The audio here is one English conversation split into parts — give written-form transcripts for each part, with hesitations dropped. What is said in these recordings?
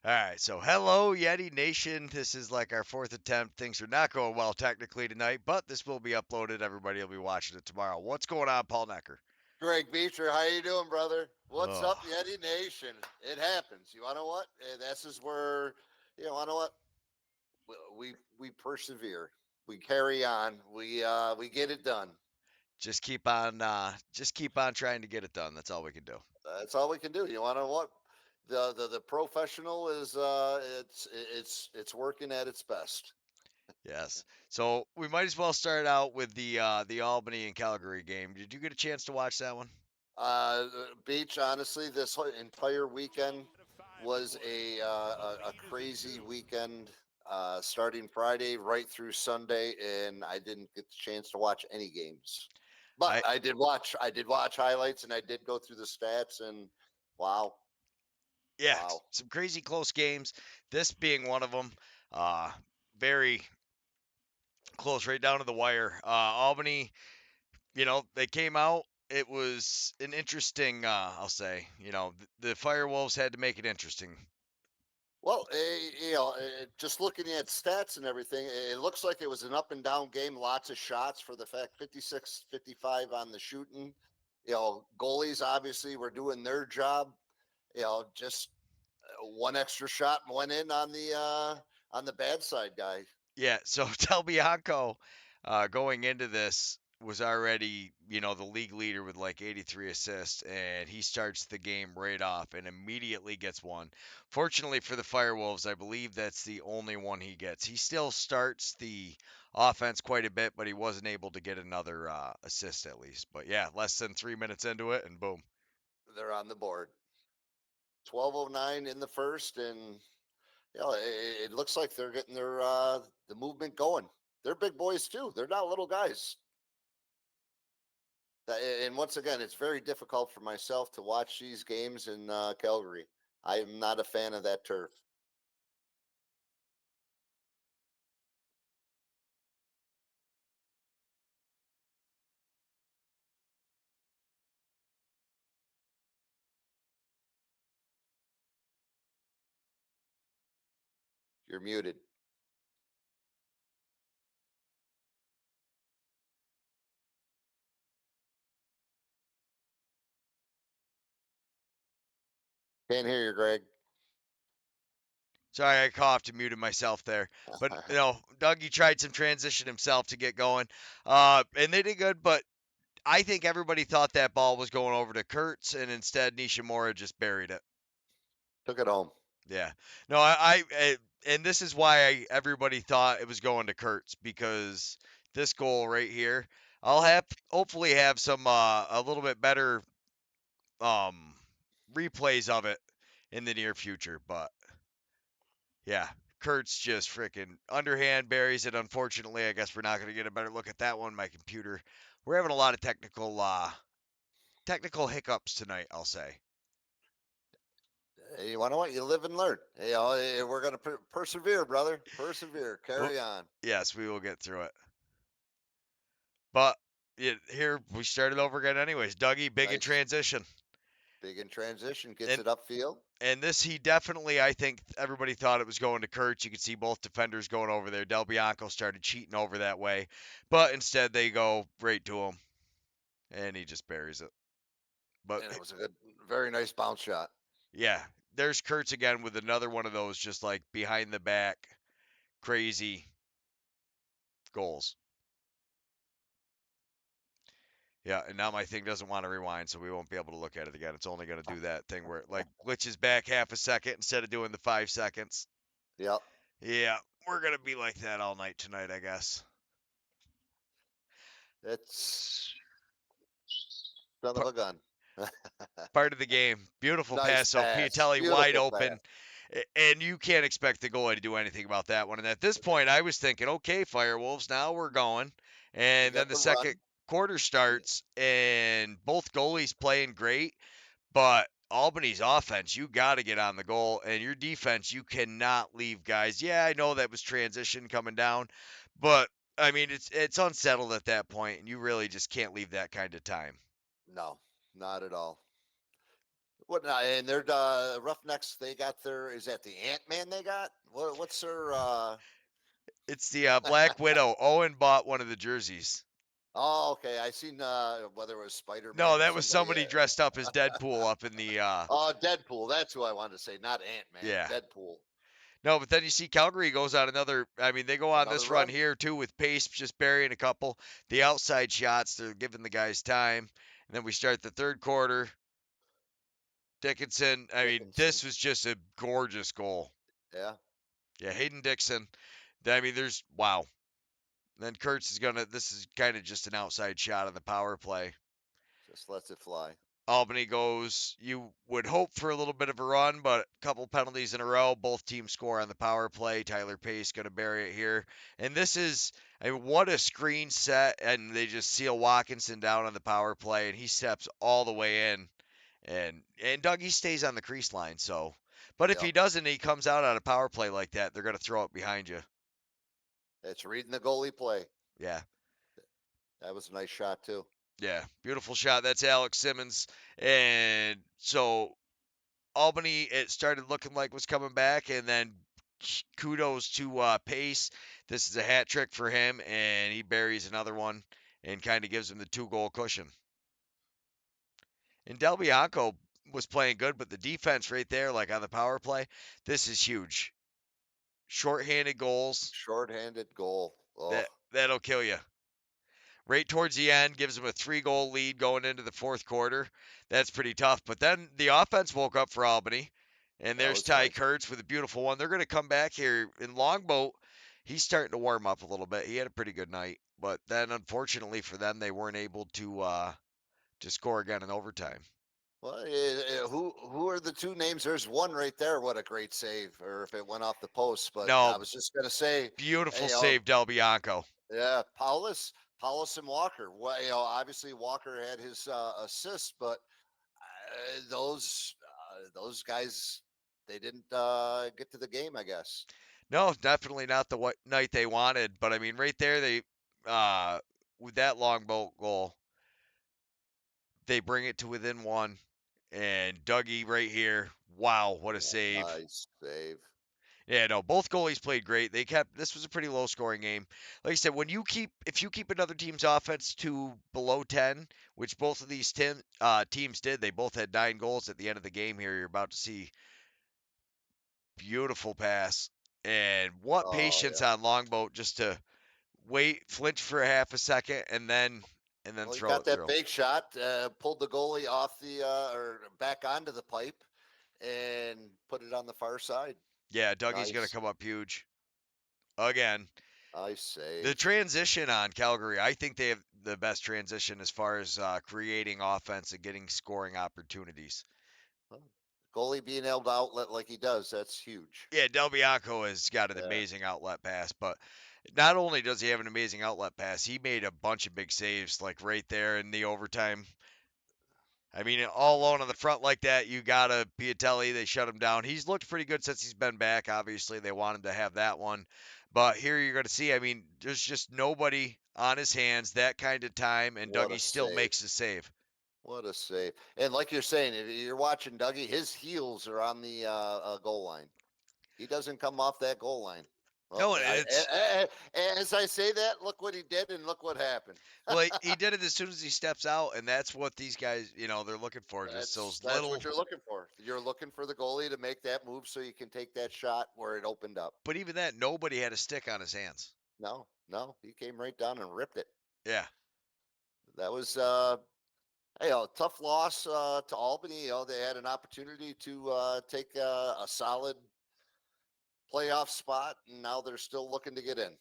All right, so hello, Yeti Nation. This is like our fourth attempt. Things are not going well technically tonight, but this will be uploaded. Everybody will be watching it tomorrow. What's going on, Paul Noecker? Greg Beecher, how you doing, brother? What's Oh, up, Yeti Nation? It happens. You want to know what? This is where you know what? We persevere. We carry on. We get it done. just keep on trying to get it done. That's all we can do. That's all we can do. You want to know what? The professional is it's working at its best. Yes. So we might as well start out with the Albany and Calgary game. Did you get a chance to watch that one? Beach, honestly, this whole entire weekend was a crazy weekend, starting Friday right through Sunday, and I didn't get the chance to watch any games. But I I did watch highlights, and I did go through the stats, and wow, Yeah, wow. some crazy close games. This being one of them. Uh, very close, right down to the wire. Albany, they came out. It was an interesting, I'll say, the Firewolves had to make it interesting. Well, just looking at stats and everything, it looks like it was an up and down game. Lots of shots for the fact 56-55 on the shooting. Goalies obviously were doing their job. Just one extra shot went in on the bad side guy. Yeah, so Del Bianco going into this was already, the league leader with like 83 assists, and he starts the game right off and immediately gets one. Fortunately for the Firewolves, I believe that's the only one he gets. He still starts the offense quite a bit, but he wasn't able to get another assist at least. But yeah, less than 3 minutes into it, and boom. They're on the board. 12:09 in the first, and it looks like they're getting the movement going. They're big boys too. They're not little guys. And once again, it's very difficult for myself to watch these games in Calgary. I am not a fan of that turf. You're muted. Can't hear you, Greg. Sorry, I coughed and muted myself there. But Dougie tried some transition himself to get going, and they did good. But I think everybody thought that ball was going over to Kurtz, and instead Nishimura just buried it. Took it home. Yeah. No, and this is why everybody thought it was going to Kurtz because this goal right here, I'll have hopefully have some a little bit better um replays of it in the near future. But yeah, Kurtz just freaking underhand buries it. Unfortunately, I guess we're not going to get a better look at that one. My computer, we're having a lot of technical hiccups tonight, I'll say. Hey, you want to what? You live and learn. We're gonna persevere, brother. Persevere. Well, Carry on. yes, we will get through it. But here we started over again, anyways. Dougie, big in Nice. transition, Big in transition. Gets and it upfield. this he definitely, I think everybody thought it was going to Kurtz. You could see both defenders going over there. Del Bianco started cheating over that way, but instead they go right to him, and he just buries it. But And it was a good, very nice bounce shot. yeah, there's Kurtz again with another one of those just like behind the back, crazy goals. Yeah, and now my thing doesn't want to rewind, so we won't be able to look at it again. It's only going to do that thing where it like glitches back half a second instead of doing the 5 seconds. Yep. Yeah, we're going to be like that all night tonight, I guess. It's son of P- a gun. Part of the game. Beautiful Nice pass, so pass. Piatelli wide Beautiful pass. open. And you can't expect the goalie to do anything about that one. And at this point, I was thinking, okay, Firewolves, now we're going. You And then got the the second run. quarter starts, and both goalies playing great. But Albany's offense, you got to get on the goal, and your defense, you cannot leave guys. Yeah, I know that was transition coming down, but I mean it's unsettled at that point, and you really just can't leave that kind of time. No, not at all. What now? And their Roughnecks, they got their, is that the Ant Man they got? What's their It's the Black Widow. Owen bought one of the jerseys. Oh, okay. I seen whether it was Spider No, Man or that was somebody. somebody dressed up as Deadpool up in the Oh, Deadpool. That's who I wanted to say, not Ant Man. yeah. Deadpool. No, but then you see Calgary goes on another. I mean, they go on Another this run run. here too with pace, just burying a couple. The outside shots, they're giving the guys time. And then we start the third quarter. Dickinson, I mean, Dickinson. this was just a gorgeous goal. Yeah. Yeah, Hayden Dixon. I mean, wow. Then Kurtz is gonna. This is kind of just an outside shot on the power play. Just lets it fly. Albany goes. You would hope for a little bit of a run, but a couple penalties in a row. Both teams score on the power play. Tyler Pace going to bury it here. And this is, I mean, what a screen set. And they just seal Watkinson down on the power play, and he steps all the way in. And Dougie stays on the crease line. So, but if Yep. he doesn't, he comes out on a power play like that. They're going to throw it behind you. It's reading the goalie play. Yeah. That was a nice shot too. Yeah, beautiful shot. That's Alex Simmons. And so Albany, it started looking like was coming back, and then kudos to Pace. This is a hat trick for him, and he buries another one and kind of gives him the 2 goal cushion. And Del Bianco was playing good, but the defense right there, like on the power play, this is huge. Shorthanded goals, Shorthanded goal. Oh, that'll kill you. Right towards the end, gives them a 3 goal lead going into the fourth quarter. That's pretty tough. But then the offense woke up for Albany. And that there's was Ty nice. Kurtz with a beautiful one. They're going to come back here in Longboat. He's starting to warm up a little bit. He had a pretty good night. But then, unfortunately for them, they weren't able to score again in overtime. Well, who are the two names? There's one right there. What a great save, or if it went off the post. But I No, was just gonna say, beautiful you know, save, Del Bianco. yeah, Paulus and Walker. Well, obviously Walker had his assist, but those guys, they didn't get to the game, I guess. No, definitely not the night they wanted. But I mean, right there, uh, with that Longboat goal, they bring it to within one. And Dougie right here. Wow, what a save. Nice save. Yeah, no, both goalies played great. This was a pretty low scoring game. Like I said, if you keep another team's offense to below 10, which both of these teams did, they both had 9 goals at the end of the game here. You're about to see beautiful pass. And what Oh patience yeah. on Longboat just to wait, flinch for a half a second, and then Well, he throw got it that through. big shot, pulled the goalie off the or back onto the pipe, and put it on the far side. Yeah, Dougie's gonna Nice, come up huge again. nice The save. transition on Calgary, I think they have the best transition as far as creating offense and getting scoring opportunities. Well, goalie being able to outlet like he does, that's huge. Yeah, Del Bianco has got an Yeah. amazing outlet pass, but not only does he have an amazing outlet pass, he made a bunch of big saves, like right there in the overtime. I mean, all alone on the front like that, you gotta Piatelli. They shut him down. He's looked pretty good since he's been back. Obviously, they want him to have that one, but here you're gonna see. I mean, there's just nobody on his hands that kind of time, and What a Dougie still save. makes the save. What a save. And like you're saying, if you're watching Dougie, his heels are on the goal line. He doesn't come off that goal line. Well, No, and it's as I say that, look what he did and look what happened. well, he did it as soon as he steps out, and that's what these guys, they're looking for. Just That's those that's what little. you're looking for. You're looking for the goalie to make that move so you can take that shot where it opened up. But even that, nobody had a stick on his hands. No, no, he came right down and ripped it. Yeah. That was tough loss to Albany. They had an opportunity to take a solid playoff spot, and now they're still looking to get in.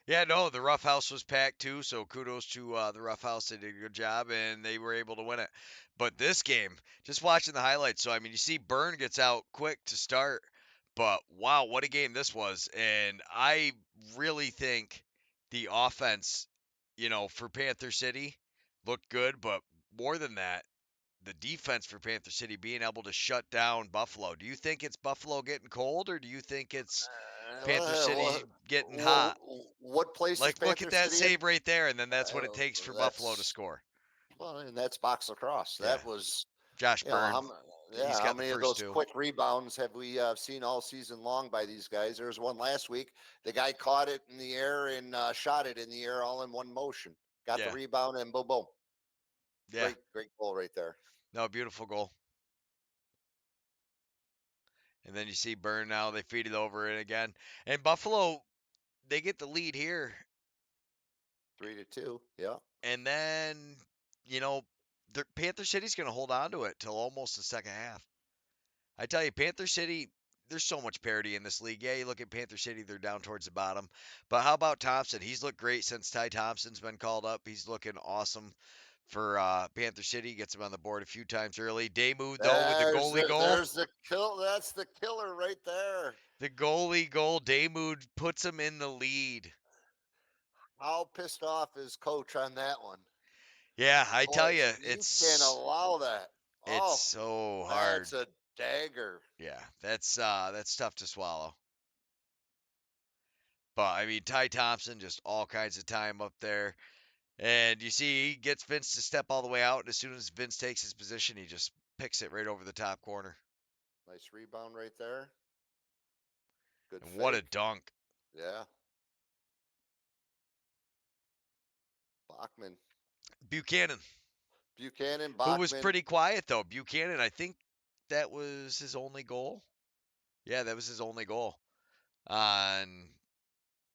Yeah, no, the rough house was packed too, so kudos to the rough house. They did a good job and they were able to win it. But this game, just watching the highlights, so I mean, you see Byrne gets out quick to start, but wow, what a game this was. And I really think the offense, for Panther City looked good, but more than that, the defense for Panther City being able to shut down Buffalo. Do you think it's Buffalo getting cold or do you think it's Panther City getting hot? What place is Like, look at Panther that City in? save right there, and then that's what it Uh, takes for Buffalo to that's score. well, and that's box lacrosse. Yeah, That was, Josh you know, Byrne. Yeah, He's how got the many of first those two. quick rebounds have we seen all season long by these guys? There was one last week. The guy caught it in the air and shot it in the air all in one motion. Got the Yeah, rebound and boom, boom. yeah. Great, great goal right there. No, beautiful goal. And then you see Burn now. They feed it over it again. And Buffalo, they get the lead here. 3-2. Yeah, And then, you know, Panther City's going to hold on to it till almost the second half. I tell you, Panther City, there's so much parity in this league. Yeah, you look at Panther City, they're down towards the bottom. But how about Thompson? He's looked great since Ty Thompson's been called up. He's looking awesome for Panther City. Gets him on the board a few times early. Damu, though, with the goalie goal. there's the kill. That's the killer right there. The goalie goal, Damu puts him in the lead. How pissed off is coach on that one? Yeah, I tell Boy, you, you can't allow that. it's Oh, so hard. that's a dagger. Yeah, that's tough to swallow. But I mean, Ty Thompson just all kinds of time up there. And you see, he gets Vince to step all the way out. And as soon as Vince takes his position, he just picks it right over the top corner. Nice rebound right there. Good And what a fake. dunk. Yeah. Bachman. Buchanan, Buchanan, who was Bachman. pretty quiet, though. Buchanan, I think that was his only goal. Yeah, that was his only goal on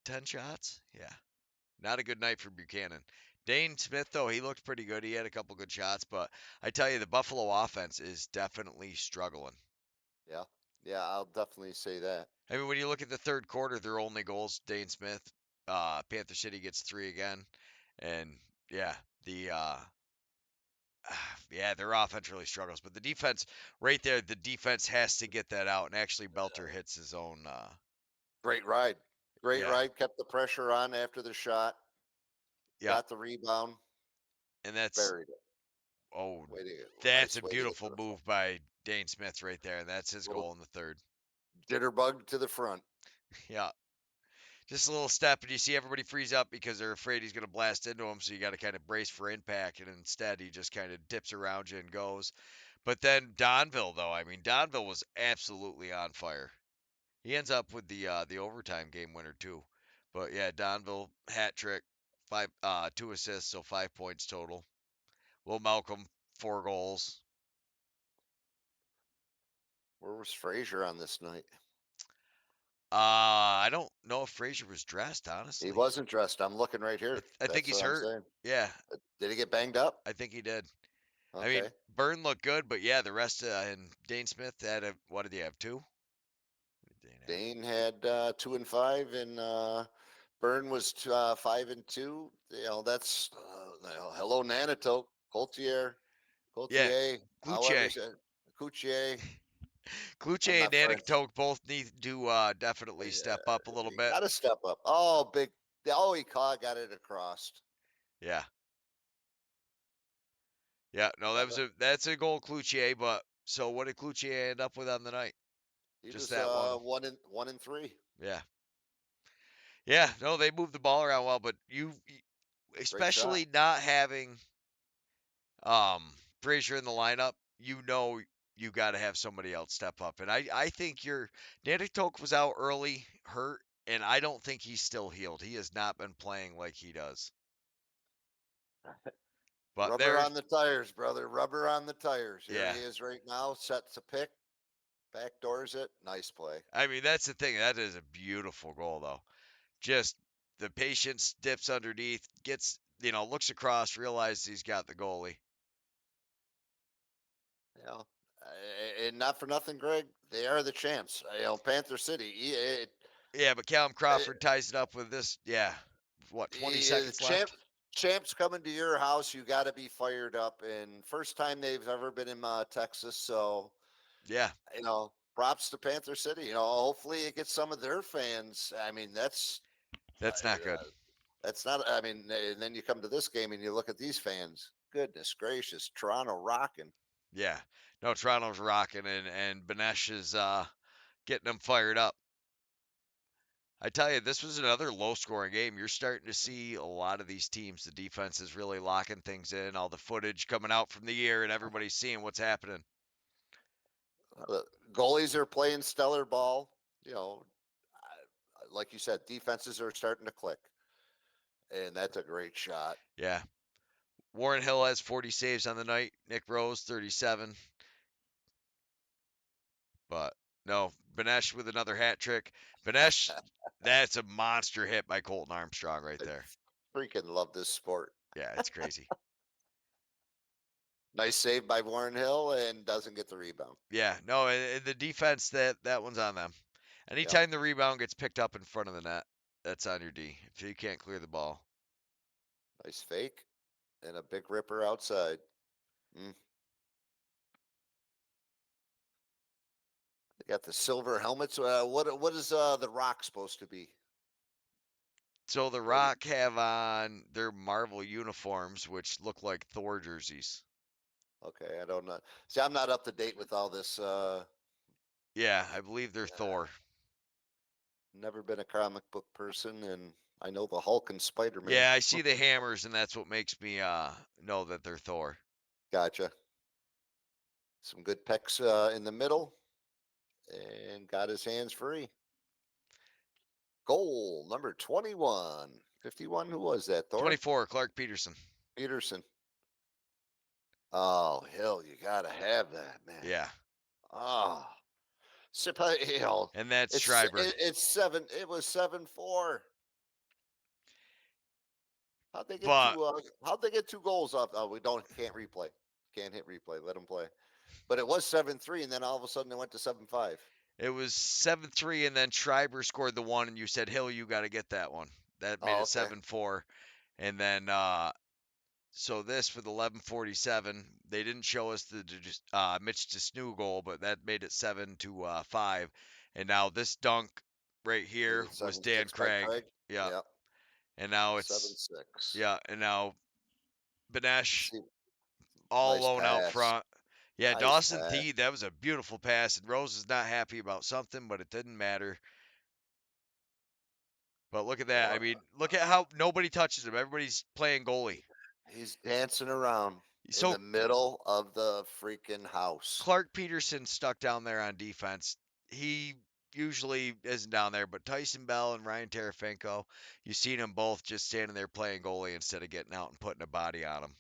10 shots. Yeah. Not a good night for Buchanan. Dane Smith, though, he looked pretty good. He had a couple good shots, but I tell you, the Buffalo offense is definitely struggling. Yeah. Yeah, I'll definitely say that. I mean, when you look at the third quarter, their only goals, Dane Smith, Panther City gets three again, and yeah, the yeah, their offense really struggles. But the defense, right there, the defense has to get that out. And actually, Belter hits his own. Great ride. Great Yeah, ride. Kept the pressure on after the shot. yeah, Got the rebound. and that's Buried it. oh, Way to that's nice a way to get to beautiful the front. move by Dane Smith right there, and that's his Little goal in the third. jitterbug to the front. Yeah, just a little step, and you see everybody freeze up because they're afraid he's going to blast into him. So you got to kind of brace for impact, and instead he just kind of dips around you and goes. But then Donville, though, I mean, Donville was absolutely on fire. He ends up with the overtime game winner too. But yeah, Donville hat trick, five 2 assists, so 5 points total. Will Malcolm 4 goals. Where was Frazier on this night? I don't know if Frazier was dressed, He honestly. wasn't dressed. I'm looking right here. I think That's he's what I'm hurt. saying. Yeah, Did he get banged up? I think he did. I mean, Okay. Byrne looked good, but yeah, the rest and Dane Smith had a what did he have? Two? What did Dane have? Dane had 2 and 5, and Byrne was 5 and 2. That's hello Nanito, Yeah, Coultier, however, Kluche. Coutier. I'm Kluche and not French. Danik both need to definitely step up a little You bit. got to step up. Oh, big. Oh, he caught, got it across. Yeah. Yeah, no, Yeah, that's a goal, Cloutier. But so what did Cloutier end up with on the night? he Just was that one. 1 and 3. Yeah, yeah. No, they moved the ball around well, but Great shot. especially not having um Frazier in the lineup, you got to have somebody else step up. And I think Nanitok was out early, hurt, and I don't think he's still healed. He has not been playing like he does. But Rubber on the tires, brother. Rubber on the tires. Here yeah. he is right now. Sets a pick. Backdoors it. Nice play. I mean, that's the thing. That is a beautiful goal, though. Just the patience dips underneath, gets looks across, realizes he's got the goalie. You know, and not for nothing, Greg. They are the champs. Panther City. Yeah, but Callum It, Crawford ties it up with this. Yeah, what 20 the seconds left? champs coming to your house. You got to be fired up. And first time they've ever been in Texas. So Yeah, props to Panther City. Hopefully it gets some of their fans. I mean, that's not good. that's not. I mean, and then you come to this game and you look at these fans. Goodness gracious, Toronto rocking. Yeah, no, Toronto's rocking, and Benesh is getting them fired up. I tell you, this was another low-scoring game. You're starting to see a lot of these teams. The defense is really locking things in. All the footage coming out from the year, and everybody's seeing what's happening. The goalies are playing stellar ball. You know, like you said, defenses are starting to click, and that's a great shot. Yeah. Warren Hill has 40 saves on the night. Nick Rose 37. But no, Benesh with another hat trick. Benesh, that's a monster hit by Colton Armstrong right I there. freaking love this sport. Yeah, it's crazy. Nice save by Warren Hill and doesn't get the rebound. Yeah, no, and the defense that one's on them. Yep. Anytime the rebound gets picked up in front of the net, that's on your D. If you can't clear the ball. Nice fake and a big ripper outside. Mm. They got the silver helmets. What is the rock supposed to be? So the What? Rock have on their Marvel uniforms, which look like Thor jerseys. Okay, I don't know. See, I'm not up to date with all this. Yeah, I believe they're Thor. Never been a comic book person, and I know the Hulk and Spider Man. Yeah, I see the hammers, and that's what makes me know that they're Thor. Gotcha. Some good pecs in the middle, and got his hands free. Goal number 21. 51. Who was that, Thor? 24, Clark Peterson. Peterson. Oh, hell, you got to have that, man. Yeah, Oh, you know, and that's Schreiber. it's seven. It was 7-4. How'd they get But two? How'd they get two goals off? Oh, we can't replay. Can't hit replay. Let them play. But it was 7-3, and then all of a sudden it went to 7-5. it was 7-3, and then Schreiber scored the one, and you said, Hill, you got to get that one. That made Oh, it okay. 7-4. And then, so this for the 11:47, they didn't show us the Mitch Desnu goal, but that made it 7-5. And now this dunk right Made here it was seven Dan six by Craig. Craig. Yeah. Yep. And now seven it's, six. yeah. And now Benesh See, all nice alone out pass. front. Yeah, Nice Dawson pass. Thied, that was a beautiful pass. And Rose is not happy about something, but it didn't matter. But look at that. I Well, mean, look at how nobody touches him. Everybody's playing goalie. he's dancing around in So the middle of the freaking house. Clark Peterson stuck down there on defense. He usually isn't down there, but Tyson Bell and Ryan Terefenko, you've seen them both just standing there playing goalie instead of getting out and putting a body on them.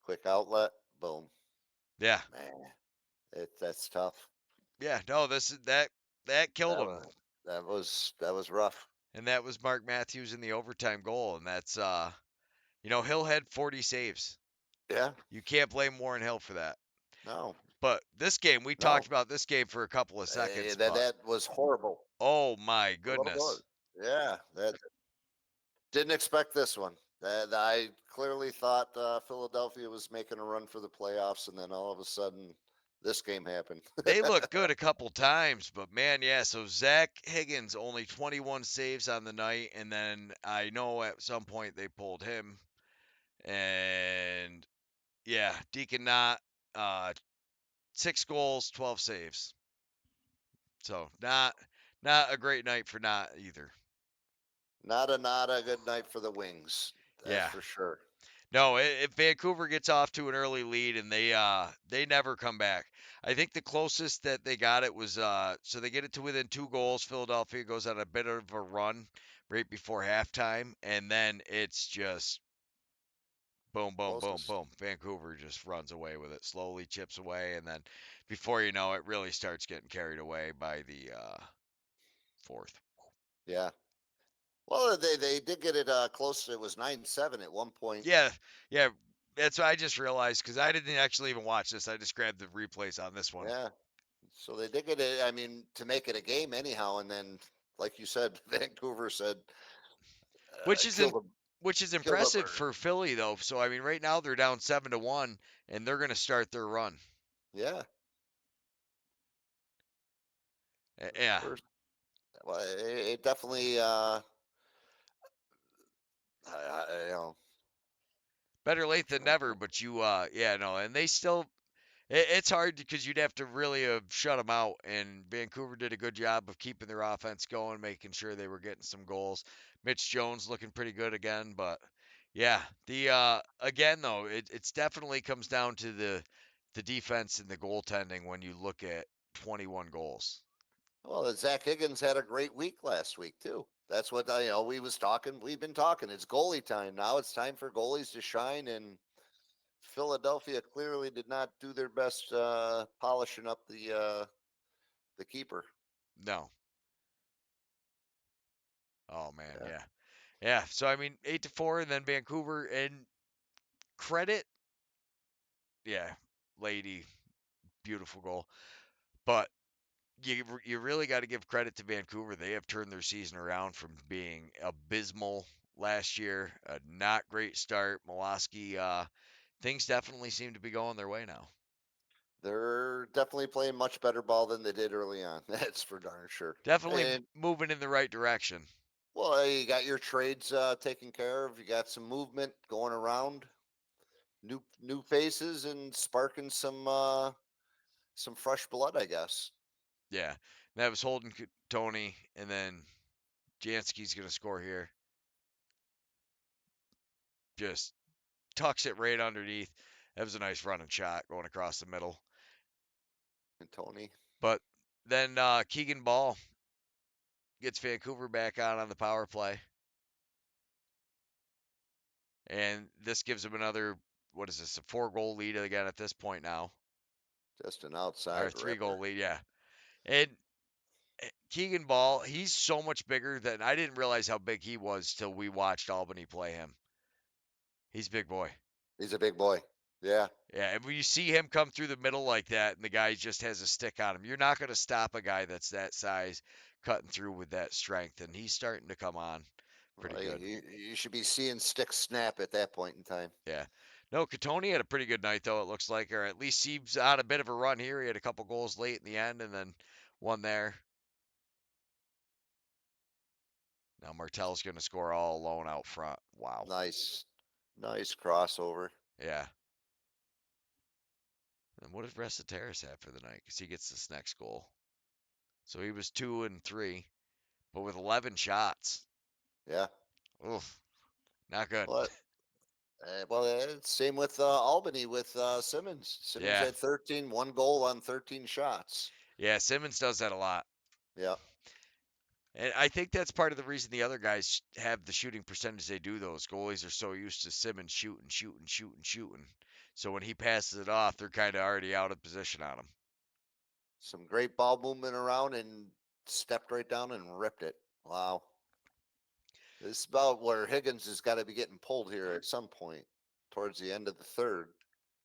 Quick outlet. Boom. Yeah, Man, that's tough. yeah. No, this is that killed That him, was that was rough. and that was Mark Matthews in the overtime goal, and that's Hill had 40 saves. Yeah. You can't blame Warren Hill for that. No. But this game, we talked No. about this game for a couple of seconds, That but that was horrible. oh my What about? goodness. Yeah. That didn't expect this one. That I clearly thought Philadelphia was making a run for the playoffs, and then all of a sudden, this game happened. They looked good a couple times, but man, yeah. So Zach Higgins only 21 saves on the night, and then I know at some point they pulled him, and yeah, Deacon Knott, 6 goals, 12 saves. So not a great night for Knott either. Not a good night for the Wings. That's Yeah. for sure. No, if Vancouver gets off to an early lead and they never come back. I think the closest that they got it was so they get it to within 2 goals. Philadelphia goes on a bit of a run right before halftime, and then it's just boom, boom, boom, Closest. boom. Vancouver just runs away with it, slowly chips away, and then before you know it, really starts getting carried away by the fourth. Yeah. Well, they did get it close. It was 9-7 at one point. Yeah, yeah. That's what I just realized because I didn't actually even watch this. I just grabbed the replays on this one. Yeah. So they did get it. I mean, to make it a game anyhow, and then, like you said, Vancouver said, Which is "Kill in, the which is kill the impressive bird." for Philly though. So I mean, right now they're down 7-1, and they're going to start their run. Yeah. Yeah, First, well, it definitely. You know, better late than never. But yeah, no, and they still. It's hard because you'd have to really have shut them out, and Vancouver did a good job of keeping their offense going, making sure they were getting some goals. Mitch Jones looking pretty good again, but yeah, the again though, it's definitely comes down to the defense and the goaltending when you look at 21 goals. Well, Zach Higgins had a great week last week too. That's what we was talking. We've been talking. It's goalie time now. It's time for goalies to shine, and Philadelphia clearly did not do their best polishing up the keeper. No. Oh man, Yeah, yeah. Yeah, so I mean 8-4 and then Vancouver and credit, yeah, lady, beautiful goal. But you really got to give credit to Vancouver. They have turned their season around from being abysmal last year, a not great start. Mulaski, things definitely seem to be going their way now. they're definitely playing much better ball than they did early on. That's for darn sure. Definitely And moving in the right direction. well, you got your trades taken care of. You got some movement going around, new faces, and sparking some fresh blood, I guess. Yeah, that was Holden Tony, and then Jansky's gonna score here. Just tucks it right underneath. That was a nice running shot going across the middle. And Tony, But then Keegan Ball gets Vancouver back on the power play. And this gives him another, what is this, a 4 goal lead again at this point now, just an or a outside 3 goal ripper. lead, yeah. And Keegan Ball, he's so much bigger than I didn't realize how big he was till we watched Albany play him. He's a big boy. He's a big boy. Yeah, Yeah, and when you see him come through the middle like that, and the guy just has a stick on him, you're not going to stop a guy that's that size cutting through with that strength, and he's starting to come on pretty well, good. you should be seeing sticks snap at that point in time. Yeah. No, Catoni had a pretty good night though. It looks like, or at least he's on a bit of a run here. He had a couple goals late in the end, and then one there. Now Martel's going to score all alone out front. Wow. Nice, nice crossover. Yeah. And what did Terrace have for the night? Because he gets this next goal. So he was 2 and 3, but with 11 shots. Yeah. Oof, not good. Well, same with Albany with Simmons. Simmons Yeah. had 13, 1 goal on 13 shots. Yeah, Simmons does that a lot. Yeah. And I think that's part of the reason the other guys have the shooting percentage they do. Those goalies are so used to Simmons shooting, shooting, shooting, shooting. So when he passes it off, they're kind of already out of position on him. Some great ball movement around and stepped right down and ripped it. Wow. This is about where Higgins has got to be getting pulled here at some point towards the end of the third.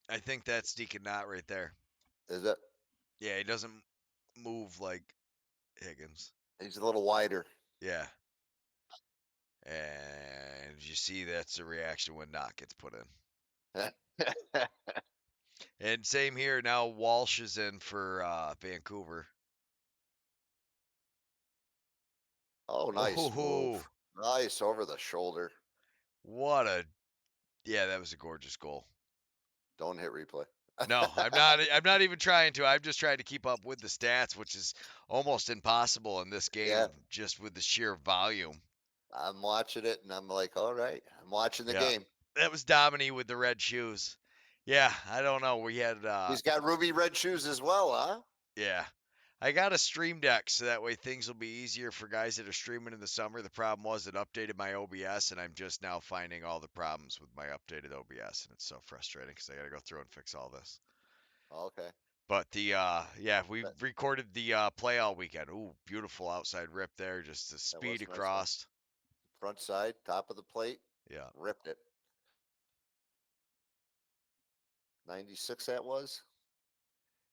I think that's Deacon Knott right there. Is it? Yeah, he doesn't move like Higgins. He's a little wider. Yeah. And you see that's the reaction when Knott gets put in. And same here. Now Walsh is in for Vancouver. Oh, nice Oh, move. Nice over the shoulder. what a yeah, that was a gorgeous goal. Don't hit replay. No, I'm not. I'm not even trying to. I'm just trying to keep up with the stats, which is almost impossible in this Yeah, game, just with the sheer volume. I'm watching it and I'm like, all right, I'm watching the Yeah, game. that was Dominy with the red shoes. Yeah, I don't know. We had, He's got ruby red shoes as well, huh? yeah, I got a stream deck so that way things will be easier for guys that are streaming in the summer. The problem was it updated my OBS, and I'm just now finding all the problems with my updated OBS, and it's so frustrating because I got to go through and fix all this. Okay. But the yeah, we That, recorded the play all weekend. Ooh, beautiful outside rip there, just the that speed was a nice one. across. Front side, top of the plate, Yeah, ripped it. 96 that was.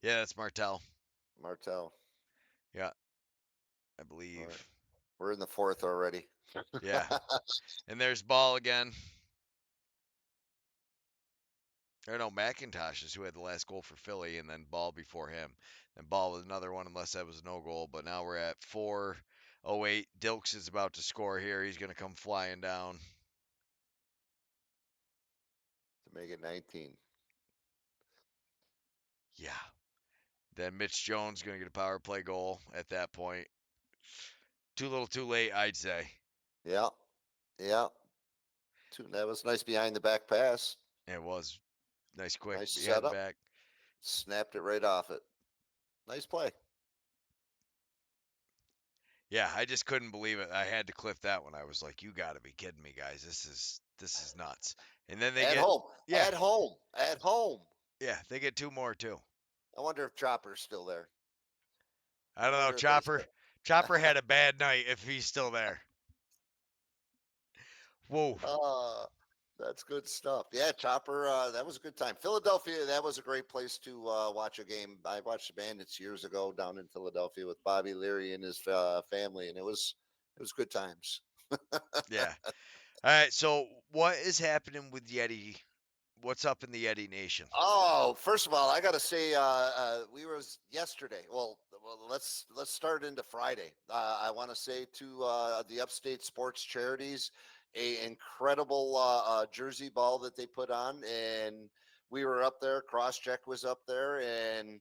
yeah, that's Martel. Martel. Yeah, I All right. believe. We're in the fourth already. Yeah, and there's Ball again. Or no, McIntosh is who had the last goal for Philly, and then Ball before him. And Ball was another one, unless that was no goal. But now we're at 4:08. Dilks is about to score here. He's going to come flying down. To make it 19. Yeah. Then Mitch Jones going to get a power play goal at that point. Too little, too late, I'd say. Yeah. Yeah. That was nice behind the back pass. It was nice, quick Nice behind the setup. back. Snapped it right off it. Nice play. Yeah, I just couldn't believe it. I had to clip that one. I was like, "You got to be kidding me, guys! This is nuts." And then they At get, home, yeah, at home, at home. yeah, they get two more too. I wonder if Chopper's still there. I I don't know, wonder if they Chopper. still. Chopper had a bad night if he's still there. Whoa, uh, that's good stuff. Yeah, Chopper. That was a good time. Philadelphia. That was a great place to watch a game. I watched the Bandits years ago down in Philadelphia with Bobby Leary and his family, and it was good times. yeah. All right, so what is happening with Yeti? What's up in the Yeti Nation? Oh, first of all, I got to say, we was yesterday. Well, let's start into Friday. I want to say to the Upstate Sports Charities, a incredible jersey ball that they put on, and we were up there. Crosscheck was up there, and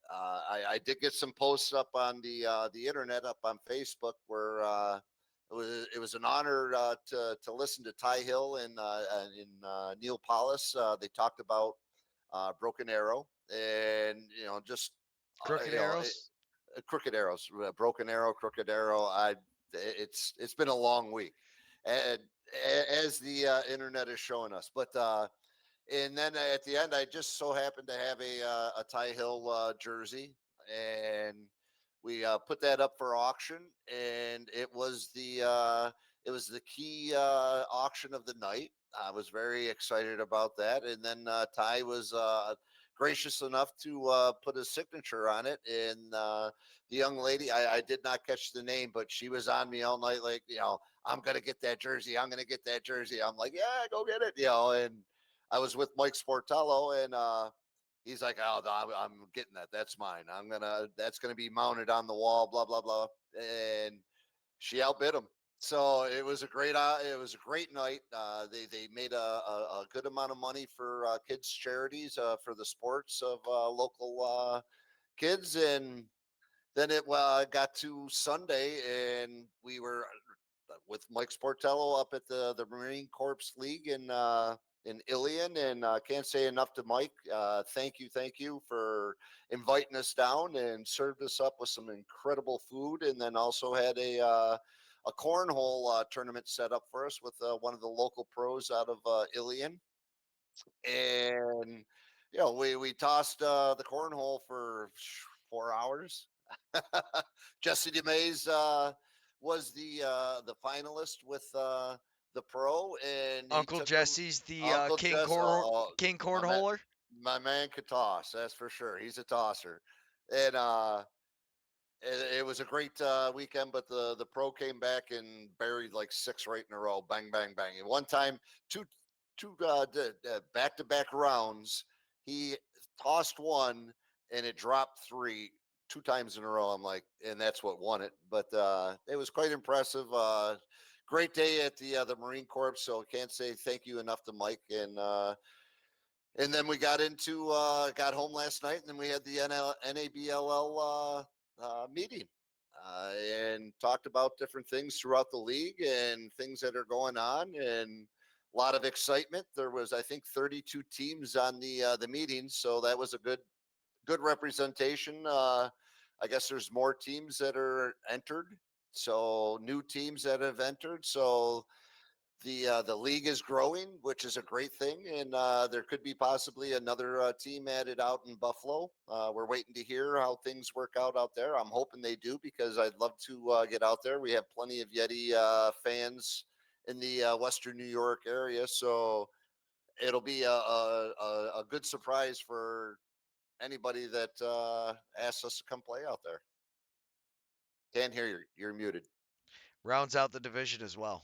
I did get some posts up on the internet, up on Facebook, where it was an honor to listen to Ty Hill and Neil Paulus. They talked about Broken Arrow, and just Crooked Arrows? crooked arrows, broken arrow, crooked arrow. It's been a long week, and as the internet is showing us, but. And then at the end, I just so happened to have a Ty Hill jersey, and we put that up for auction, and it was the key auction of the night. I was very excited about that, and then Ty was gracious enough to put his signature on it. And the young lady, I did not catch the name, but she was on me all night, like, I'm gonna get that jersey. I'm gonna get that jersey. I'm like, yeah, go get it, and I was with Mike Sportello, and he's like, "Oh, no, I'm getting that. That's mine. That's gonna be mounted on the wall. Blah blah blah." And she outbid him. So it was a great night. They made a good amount of money for kids charities for the sports of local kids, and then it got to Sunday, and we were with Mike Sportello up at the Marine Corps League in Ilion, and can't say enough to Mike. Thank you for inviting us down and served us up with some incredible food, and then also had a cornhole tournament set up for us with one of the local pros out of Ilion, and we tossed the cornhole for 4 hours. Jesse DeMays was the finalist with the pro, and he Uncle took him. Jesse's the Uncle Jess, King my man, Cornholer? my man could toss. That's for sure. He's a tosser, and it was a great weekend. But the pro came back and buried like six right in a row. Bang, bang, bang. And one time, two back to back rounds, he tossed one and it dropped three 2 times in a row. I'm like, and that's what won it. But it was quite impressive. Great day at the Marine Corps. So can't say thank you enough to Mike. And then we got home last night, and then we had the NABLL meeting. And talked about different things throughout the league and things that are going on, and a lot of excitement. There was, I think, 32 teams on the meeting, so that was a good representation. I guess there's more teams that are entered, so new teams that have entered. So the league is growing, which is a great thing, and there could be possibly another team added out in Buffalo. We're waiting to hear how things work out there. I'm hoping they do, because I'd love to get out there. We have plenty of Yeti fans in the Western New York area, so it'll be a good surprise for anybody that asks us to come play out there. Can't hear you. You're muted. Rounds out the division as well.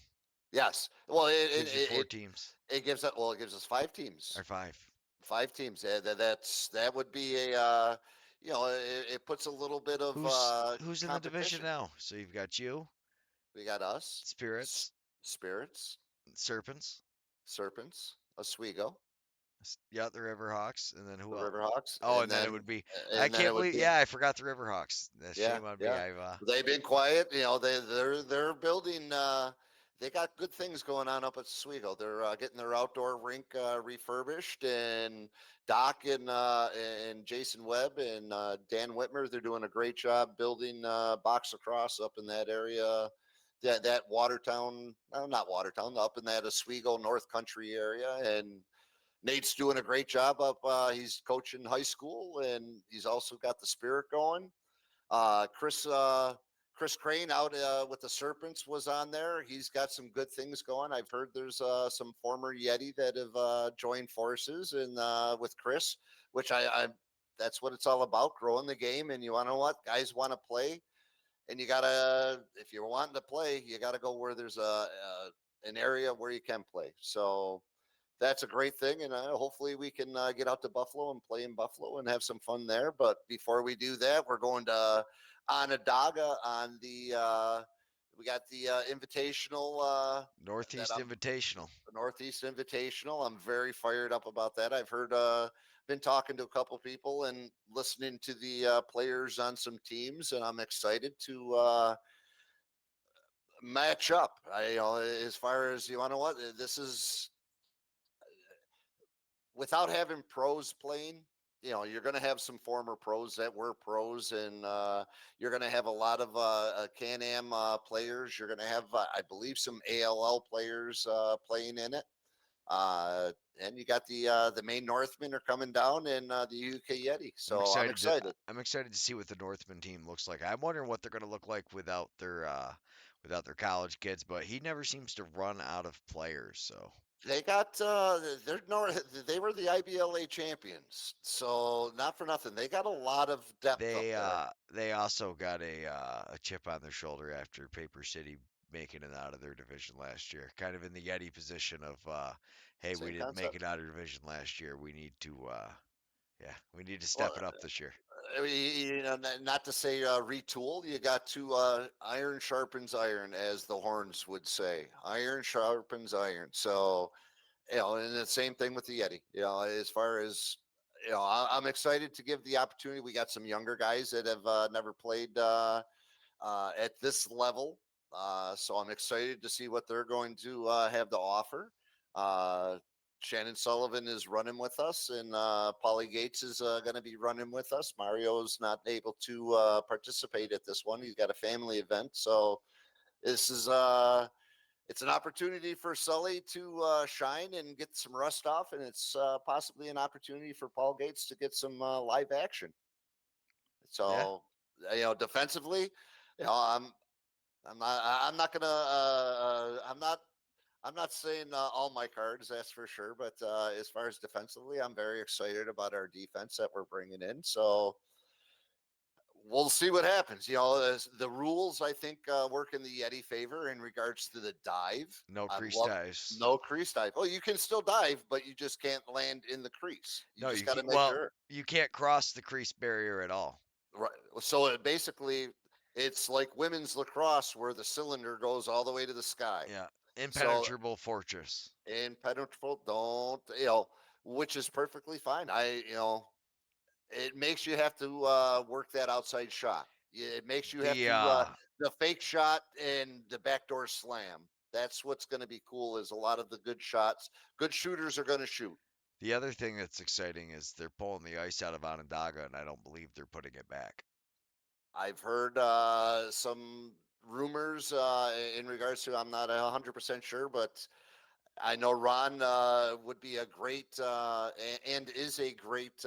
Yes. Well, Gives you four teams it gives us five teams. or five. Five teams. That would be it puts a little bit of Who's in the division competition. now? So you've got you, We got us, S- Spirits, Spirits, Serpents. Serpents, Oswego, Yeah, the Riverhawks, and then the who else? Riverhawks, Oh, and then it would be. I and then can't it would believe. be Yeah, I forgot the Riverhawks. yeah, Shame on me. yeah. I've They've been quiet. They're building. they got good things going on up at Oswego. They're getting their outdoor rink refurbished, and Doc and Jason Webb and Dan Whitmer, they're doing a great job building box lacrosse up in that area. That Watertown, not Watertown, up in that Oswego North Country area, and Nate's doing a great job up. He's coaching high school, and he's also got the spirit going. Uh, Chris uh, Chris Crane out with the Serpents was on there. He's got some good things going. I've heard there's some former Yeti that have joined forces and with Chris, which I that's what it's all about, growing the game. And you want to know what guys want to play, and you gotta if you're wanting to play, you gotta go where there's an area where you can play. So that's a great thing, and hopefully we can get out to Buffalo and play in Buffalo and have some fun there. But before we do that, we're going to Onondaga on the. We got the invitational that Northeast I'm Invitational. the Northeast Invitational. I'm very fired up about that. I've heard, been talking to a couple people and listening to the players on some teams, and I'm excited to match up. As far as you want to know what this is without having pros playing, you're going to have some former pros that were pros, and you're going to have a lot of Can-Am players. You're going to have, I believe, some ALL players playing in it. Uh, and you got the Maine Northmen are coming down, and the UK Yeti. I'm So I'm excited to excited. I'm excited to see what the Northman team looks like. I'm wondering what they're going to look like without their college kids, but he never seems to run out of players. So They got they were the IBLA champions, so not for nothing. They got a lot of depth up there. they also got a chip on their shoulder after Paper City making it out of their division last year. Kind of in the Yeti position of hey, we Same didn't make concept. it out of division last year. We need to Well, step it up this year. I mean, not to say retool. You got to iron sharpens iron, as the horns would say. Iron sharpens iron. So, and the same thing with the Yeti. As far as I'm excited to give the opportunity. We got some younger guys that have never played at this level. So I'm excited to see what they're going to have to offer. Uh, Shannon Sullivan is running with us, and Polly Gates is going to be running with us. Mario's not able to participate at this one. He's got a family event, so this is it's an opportunity for Sully to shine and get some rust off, and it's possibly an opportunity for Paul Gates to get some live action. Yeah. So, defensively, you know, I'm I'm not gonna. I'm not saying all my cards. That's for sure. But as far as defensively, I'm very excited about our defense that we're bringing in. So we'll see what happens. The rules I think work in the Yeti favor in regards to the dive. No I crease love dives. no crease dive. Oh, you can still dive, but you just can't land in the crease. You No, just you got to can't. make Well, sure. you can't cross the crease barrier at all. Right. So basically, it's like women's lacrosse where the cylinder goes all the way to the sky. Yeah. So Impenetrable fortress. impenetrable, don't, which is perfectly fine. It makes you have to work that outside shot. It makes you have The to, the fake shot and the backdoor slam. That's what's going to be cool is a lot of the good shots. Good shooters are going to shoot. the other thing that's exciting is they're pulling the ice out of Onondaga, and I don't believe they're putting it back. I've heard some rumors in regards to, I'm not 100% sure, but I know Ron would be a great and is a great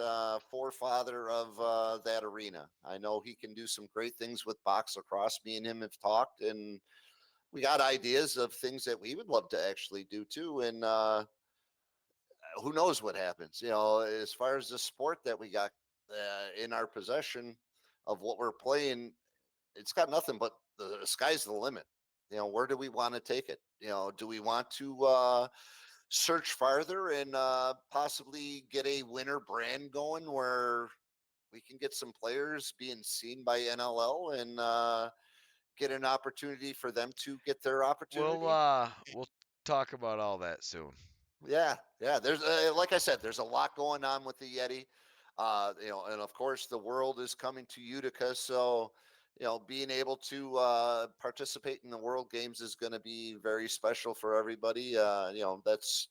forefather of that arena. I know he can do some great things with box lacrosse. Me and him have talked, and we got ideas of things that we would love to actually do too. And who knows what happens? As far as the sport that we got in our possession of what we're playing, it's got nothing but the sky's the limit. Where do we want to take it? Do we want to search farther and possibly get a winter brand going where we can get some players being seen by NLL and get an opportunity for them to get their opportunity? We'll talk about all that soon. Yeah, yeah. There's like I said, there's a lot going on with the Yeti. And of course the world is coming to Utica, so being able to participate in the World Games is going to be very special for everybody. That's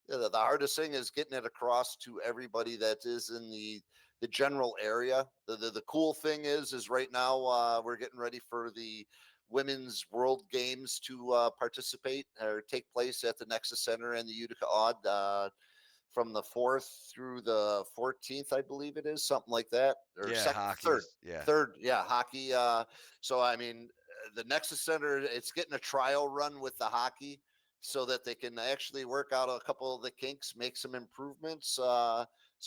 the hardest thing is getting it across to everybody that is in the general area. The cool thing is right now we're getting ready for the Women's World Games to participate or take place at the Nexus Center and the Utica Odd. From the 4th through the 14th, I believe it is, something like that, or Yeah, second, third, hockey's yeah. third, yeah, hockey. So I mean, the Nexus Center, it's getting a trial run with the hockey, so that they can actually work out a couple of the kinks, make some improvements,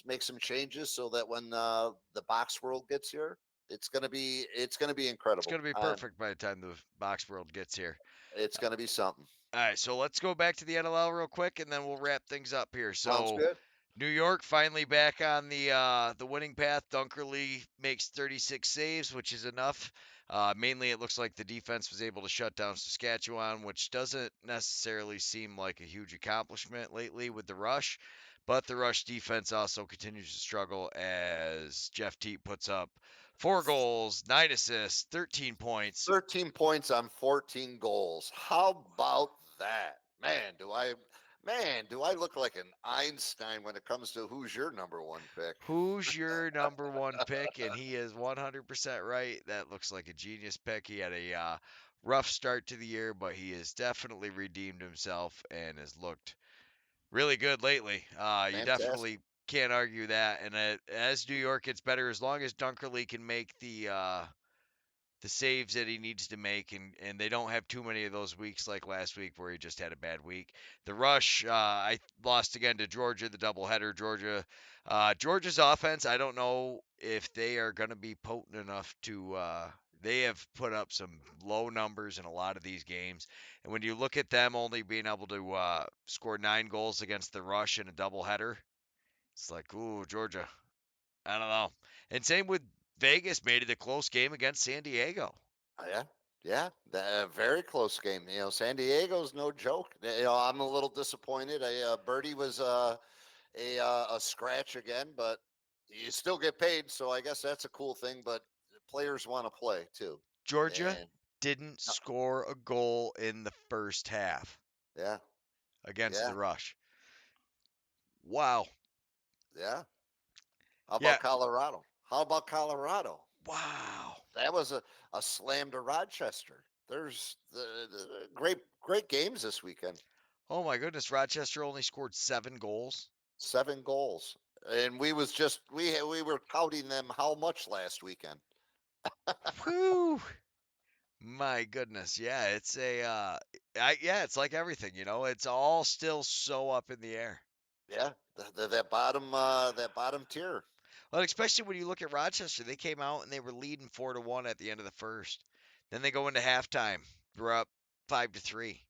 make some changes, so that when the box world gets here, it's gonna be It's incredible. gonna be perfect by the time the box world gets here. It's gonna be something. All right, so let's go back to the NLL real quick, and then we'll wrap things up here. Sounds So good. New York finally back on the winning path. Dunkerley makes 36 saves, which is enough. Mainly, it looks like the defense was able to shut down Saskatchewan, which doesn't necessarily seem like a huge accomplishment lately with the rush. But the rush defense also continues to struggle as Jeff Teat puts up 4 goals, 9 assists, 13 points. 13 points on 14 goals. How about that? Man, do I look like an Einstein when it comes to who's your number one pick? Who's your number one pick? And he is 100% right. That looks like a genius pick. He had a rough start to the year, but he has definitely redeemed himself and has looked really good lately. You Fantastic. definitely can't argue that. And as New York gets better, as long as Dunkerley can make the saves that he needs to make, and they don't have too many of those weeks like last week where he just had a bad week. The rush, I lost again to Georgia, the doubleheader. Georgia's offense, I don't know if they are going to be potent enough to. They have put up some low numbers in a lot of these games, and when you look at them only being able to score 9 goals against the rush in a doubleheader, it's like, ooh, Georgia, I don't know. And same with Vegas, made it a close game against San Diego. Yeah, yeah, very close game. San Diego's no joke. I'm a little disappointed. Birdie was a scratch again, but you still get paid, so I guess that's a cool thing. But players want to play too, Georgia and didn't score a goal in the first half yeah, against yeah, the Rush. Wow. yeah. How Yeah. about Colorado? How about Colorado? Wow. That was a slam to Rochester. There's the great games this weekend. Oh my goodness. Rochester only scored 7 goals. 7 goals, and we were touting them how much last weekend. Whew. My goodness. Yeah. It's like everything, it's all still so up in the air. Yeah, that bottom tier. Well, especially when you look at Rochester, they came out and they were leading 4-1 at the end of the first. Then they go into halftime. They're up 5-3.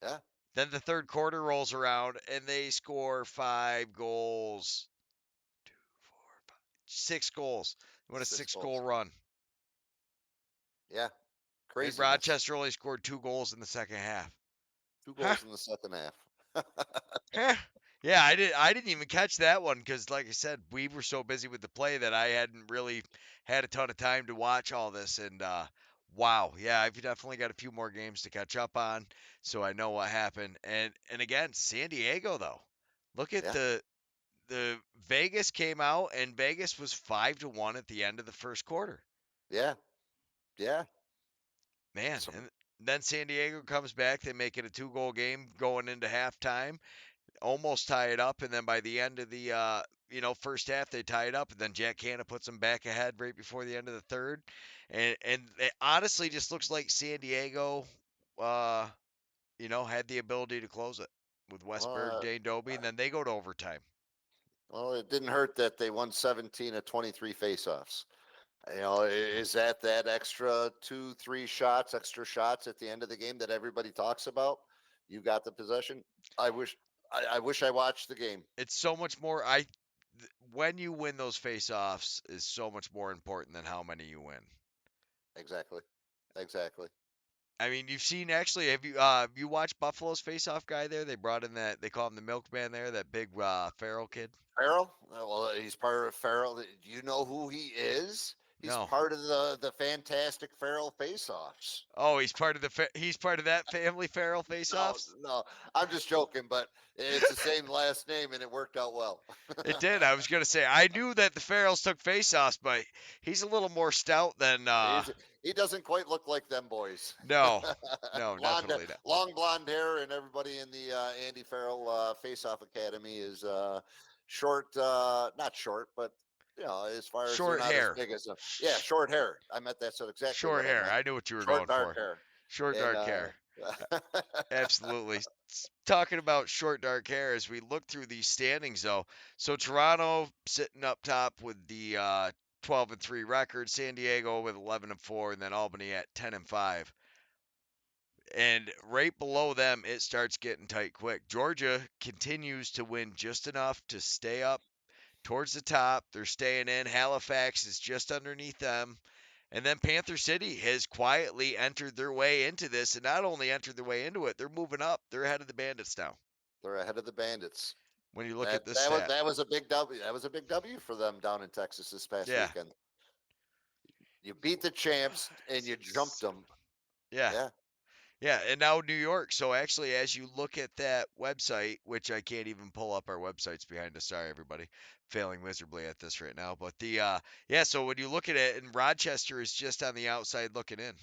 Yeah, Then the third quarter rolls around and they score 5 goals. Two, four, five, 6 goals. They went a six six-goal goals. run. Yeah, And craziness. Rochester only scored 2 goals in the second half. Two Huh? goals in the second half. Huh. Yeah, I didn't even catch that one because, like I said, we were so busy with the play that I hadn't really had a ton of time to watch all this. And wow, yeah, I've definitely got a few more games to catch up on, so I know what happened. And again, San Diego though, look at Yeah, the Vegas came out and Vegas was 5-1 at the end of the first quarter. yeah, yeah. Man, Some and then San Diego comes back. They make it a 2-goal game going into halftime, almost tie it up, and then by the end of the first half they tie it up, and then Jack Hanna puts them back ahead right before the end of the third, and it honestly just looks like San Diego, uh, had the ability to close it with Westberg, uh, Dane Dobie, and then they go to overtime. well, it didn't hurt that they won 17 of 23 faceoffs. Is that extra two, three shots, extra shots at the end of the game that everybody talks about? You got the possession. I wish, I wish I watched the game. It's so much more. When you win those face-offs is so much more important than how many you win. Exactly, exactly. I mean, you've seen actually. Have you watched Buffalo's face-off guy there? They brought in that they call him the milkman there, that big Farrell kid. Farrell. Well, he's part of Farrell. Do you know who he is? He's No. part of the fantastic Farrell face-offs. Oh, he's part of that family Farrell No, face-offs. no, I'm just joking, but it's the same last name, and it worked out well. It did. I was gonna say I knew that the Farrells took face-offs, but he's a little more stout than He's, he doesn't quite look like them boys. no, no, Blonde, definitely not. long blonde hair, and everybody in the Andy Farrell Face-Off Academy is short. Not short, but as far as they're Short not as hair, big as yeah, short hair. I meant that's exactly short what I hair. meant. I knew what you were Short going dark for. hair, Short and dark hair. Absolutely. Talking about short dark hair as we look through these standings though. So Toronto sitting up top with the 12-3 record, San Diego with 11-4, and then Albany at 10-5. And right below them, it starts getting tight quick. Georgia continues to win just enough to stay up towards the top. They're staying in. Halifax is just underneath them. And then Panther City has quietly entered their way into this, and not only entered their way into it, they're moving up. They're ahead of the Bandits now. they're ahead of the Bandits. When you look That at this that was stat, that was a big W. That was a big W for them down in Texas this past yeah, weekend. You beat the champs and you jumped them. yeah, Yeah. yeah. And now New York. So actually, as you look at that website, which I can't even pull up our websites behind us. Sorry, everybody, failing miserably at this right now. But the yeah. So when you look at it, and Rochester is just on the outside looking in.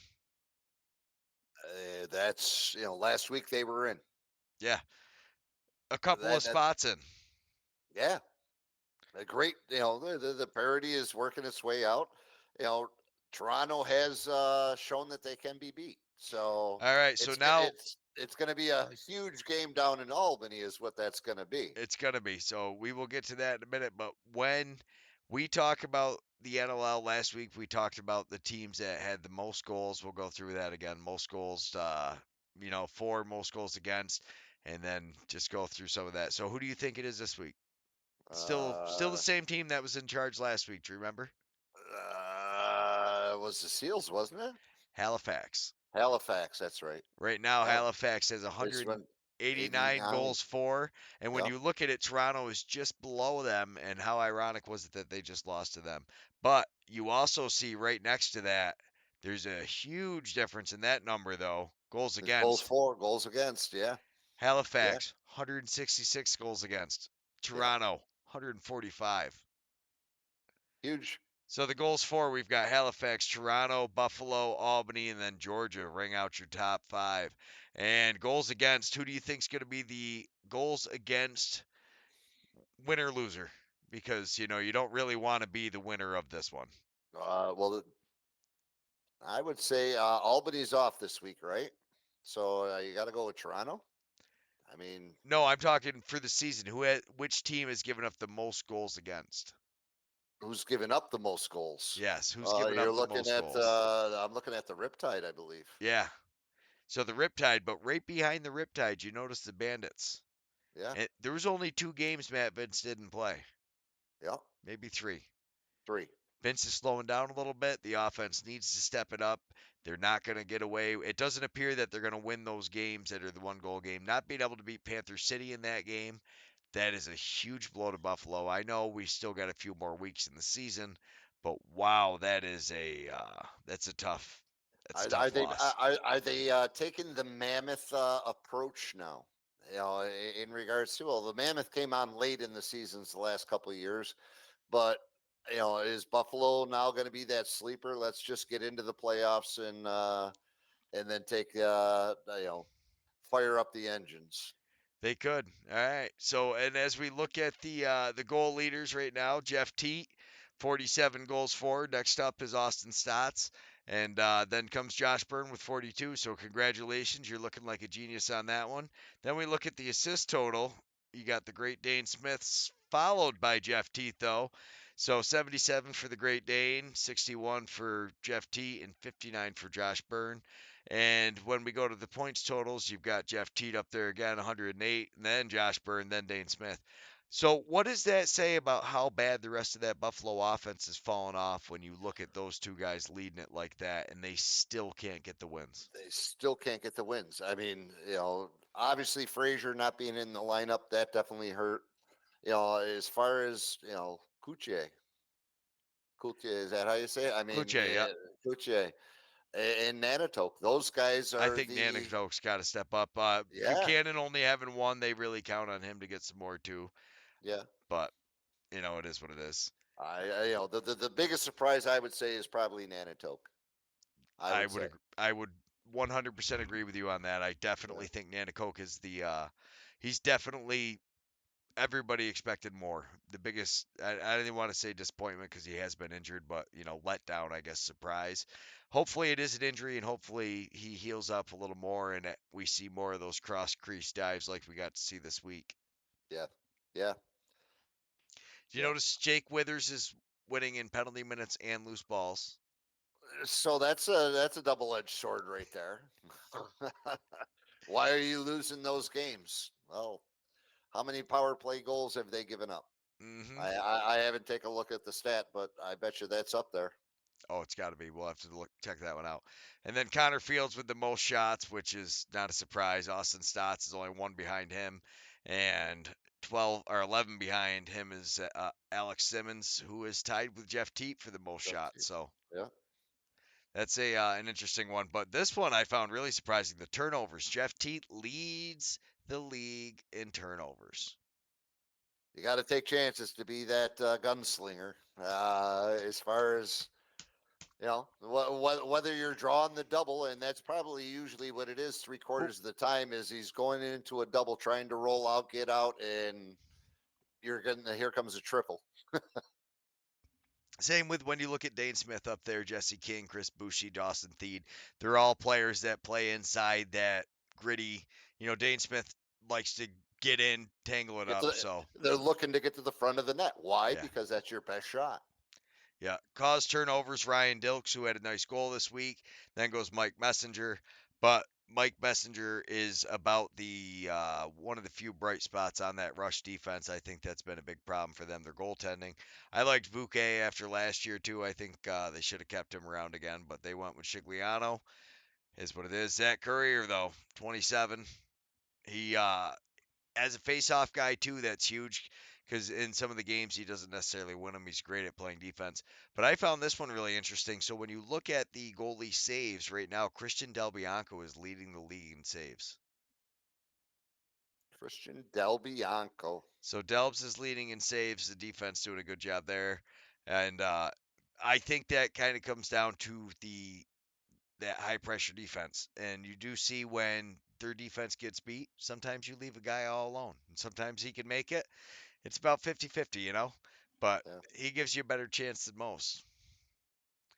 That's last week they were in Yeah, a couple of that. spots in. Yeah, a great. The parity is working its way out. You know, Toronto has shown that they can be beat. So All right. So it's now it's going to be a huge game down in Albany, is what that's going to be. it's gonna be. So we will get to that in a minute. But when we talk about the NLL last week, we talked about the teams that had the most goals. We'll go through that again. Most goals, for, most goals against, and then just go through some of that. So who do you think it is this week? Still the Uh, same team that was in charge last week. Do you remember? was the Seals, wasn't it? Halifax. Halifax, that's right. Right now, Yep. Halifax has It's when 189 89. goals for, and when Yep. you look at it, Toronto is just below them. And how ironic was it that they just lost to them? But you also see right next to that, there's a huge difference in that number, though. Goals It's goals against. for, goals against. Yeah. Yeah. Halifax, 166 goals against. Yeah. Toronto, 145. Huge. So the goals for, we've got Halifax, Toronto, Buffalo, Albany, and then Georgia. Ring out your top five. And goals against, who do you think's going to be the goals against winner loser? Because, you don't really want to be the winner of this one. Well, I would say Albany's off this week, right? So you got to go with Toronto. I mean, No, I'm talking for the season. Which team has given up the most goals against? who's given up the most goals? Yes, who's given up You're the looking most at. goals? I'm looking at the Riptide, I believe. Yeah. So the Riptide, but right behind the Riptide, you notice the Bandits. Yeah. And there was only 2 games Matt Vince didn't play, Yeah. maybe 3. Three. Vince is slowing down a little bit. The offense needs to step it up. They're not going to get away. It doesn't appear that they're going to win those games that are the 1 goal game. Not being able to beat Panther City in that game, that is a huge blow to Buffalo. I know we still got a few more weeks in the season, but wow, that's a Are tough they loss. are they taking the mammoth approach now? In regards to, well, the mammoth came on late in the seasons the last couple of years, but is Buffalo now going to be that sleeper? Let's just get into the playoffs and then take fire up the engines. They could. All right. So, and as we look at the goal leaders right now, Jeff Teat, 47 goals for. Next up is Austin Stotts, and then comes Josh Byrne with 42. So, congratulations, you're looking like a genius on that one. Then we look at the assist total. You got the Great Dane Smiths, followed by Jeff Teat, though. So 77 for the Great Dane, 61 for Jeff Teat, and 59 for Josh Byrne. And when we go to the points totals, you've got Jeff Teat up there again, 108, and then Josh Byrne, then Dane Smith. So, what does that say about how bad the rest of that Buffalo offense has fallen off when you look at those 2 guys leading it like that and they still can't get the wins? They still can't get the wins. I mean, obviously Frazier not being in the lineup, that definitely hurt. As far as Kuche Kutia, is that how you say it? I mean, Kluche, yep. Kutia and Nanatoke. Those guys I are think the Nanakok's got to step up. yeah, Buchanan only having one, they really count on him to get some more too. yeah. But it is what it is. The biggest surprise I would say is probably Nanatoke. I I would would say. agree, I would 100% agree with you on that. I Yeah, definitely think Nanakok is he's definitely everybody expected more. The biggest, I didn't want to say disappointment because he has been injured, but let down, I guess, surprise. Hopefully it is an injury, and hopefully he heals up a little more, and we see more of those cross crease dives like we got to see this week. yeah, yeah, Do you yeah. notice Jake Withers is winning in penalty minutes and loose balls? So that's a double edged sword right there. Why are you losing those games? Well, how many power play goals have they given up? Mm-hmm. I haven't taken a look at the stat, but I bet you that's up there. Oh, it's got to be. We'll have to check that one out. And then Connor Fields with the most shots, which is not a surprise. Austin Stotts is only one behind him, and 12 or 11 behind him is Alex Simmons, who is tied with Jeff Teat for the most shots. So Yeah. that's an interesting one. But this one I found really surprising. The turnovers. Jeff Teat leads the league in turnovers. You got to take chances to be that gunslinger. As far as whether you're drawing the double, and that's probably usually what it is. Three Who quarters of the time is he's going into a double, trying to roll out, get out, and you're gonna here comes a triple. Same with when you look at Dane Smith up there, Jesse King, Chris Bushi, Dawson Theed. They're all players that play inside that gritty. Dane Smith likes to get in, tangle it Get up. to So, they're looking to get to the front of the net. Why? yeah. Because that's your best shot. Yeah. Cause turnovers, Ryan Dilks, who had a nice goal this week. Then goes Mike Messenger. But Mike Messenger is about the one of the few bright spots on that rush defense. I think that's been a big problem for them. Their goaltending. I liked Bouquet after last year too. I think they should have kept him around again, but they went with Shigliano. Is what it is. Zach Courier though, 27. He as a face-off guy too, that's huge because in some of the games he doesn't necessarily win them. He's great at playing defense. But I found this one really interesting. So when you look at the goalie saves right now, Christian Del Bianco is leading the league in saves. Christian Del Bianco. So Delbs is leading in saves. The defense doing a good job there, and I think that kind of comes down to that high pressure defense. And you do see when their defense gets beat, sometimes you leave a guy all alone, and sometimes he can make it. It's about 50-50. But Yeah. he gives you a better chance than most.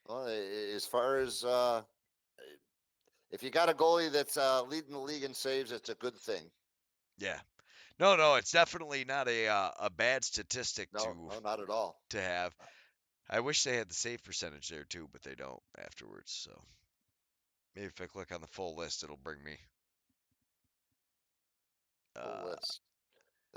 Well, as far as if you got a goalie that's leading the league in saves, it's a good thing. Yeah. No, no, it's definitely not a bad statistic No, no, not at all. to have. I wish they had the save percentage there too, but they don't afterwards. So maybe if I click on the full list, it'll bring me. Full Uh, list.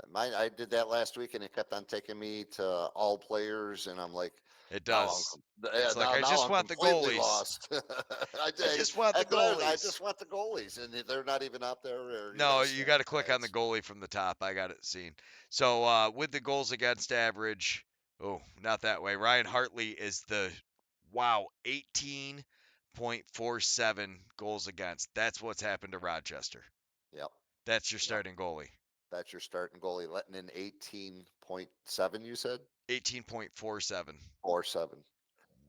Mine, I did that last week, and it kept on taking me to all players, and I'm like, it now I'm does. It's like I now just I'm want the completely goalies. lost. I, I just want the I goalies. just want the goalies, and they're not even out there. Or you got No, to you stand got to the click on the guys. goalie from the top. I got it seen. So with the goals against average, oh, not that way. Ryan Hartley is the wow 18.47 goals against. That's what's happened to Rochester. Yep, That's your yep. starting goalie. That's your starting goalie, letting in 18.7. You said 18.47. 4-7.